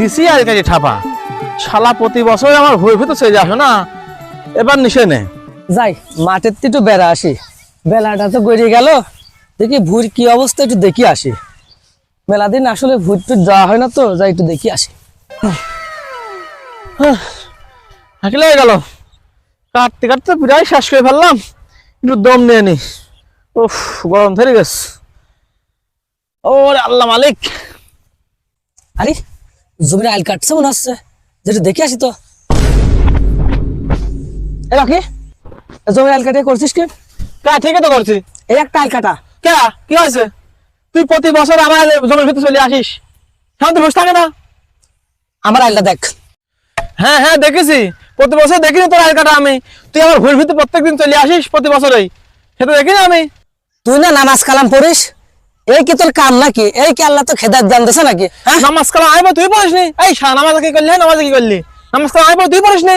দিছি আর কাছে ঠাপা শালা প্রতি বছর আমার ভুঁই ভিতর চলে আসো না, এবার নিশে নে। যাই মাঠের থেকে একটু বেড়া আসি, বেলাটা তো গড়িয়ে গেল, দেখি ভুঁড় কি অবস্থা একটু দেখি আসি। মেলা দিন আসলে ভুঁড় টুর যাওয়া হয় না, তো যাই একটু দেখি আসি। হাঁকি লেগে গেল, কাটতে কাটতে প্রায় শেষ করে ফেললাম, একটু দম নিয়ে নি। উফ, গরম ধরে গেছে। ওরে আল্লাহ মালিক, আরে জমির আইল কাটছে মনে হচ্ছে, যেটা দেখে আসি তো। এ রাখি, জমির আইল কাটে করছিস কি? কা ঠিকই তো করছি। এই একটা আইল কাটা। কে কি হয়েছে? তুই প্রতি বছর আমার জমির ভিতরে চলে আসিস, শান্তি বসে থাকে না? আমার আইলটা দেখ। হ্যাঁ হ্যাঁ দেখেছি, প্রতি বছর দেখিনি তোর আইল কাটা আমি। তুই আমার ভুঁড়ির ভিতরে প্রত্যেকদিন চলে আসিস প্রতি বছরই, সেটা দেখিনি আমি। তুই না নামাজ কালাম পড়িস, এই কি তোর কাম নাকি? এই কি আল্লাহ তো খেদাত দান দিছে নাকি? হ্যাঁ, নামাজ কালাম আইব তুই পড়িস নি? এই নামাজ কি করলি? নামাজ কি করলি? নামাজ কালাম আইব তুই পড়িস নি?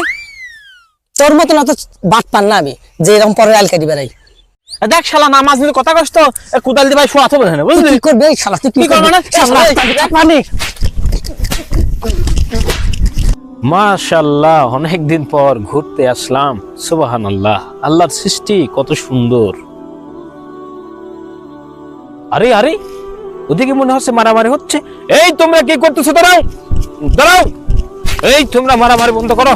তোর মতন অত বাট পান না আমি, যে এরকম পরে আইল কাটি বেড়াই। দেখ শালা, নামাজ নিয়ে কথা কষ্ট, কোদাল দিয়ে ভাই শোয়া তো বলে না, বুঝলি? কি করবে এই শালা? তুই কি করবে না? পানি মাশাআল্লাহ, অনেকদিন পর ঘুরতে আসলাম। সুবহানাল্লাহ, আল্লাহর সৃষ্টি কত সুন্দর। আরে আরে, ওদিকে মনে হচ্ছে মারামারি হচ্ছে। এই তোমরা কি করতেছো? দাঁড়াও দাঁড়াও, এই তোমরা মারামারি বন্ধ করো।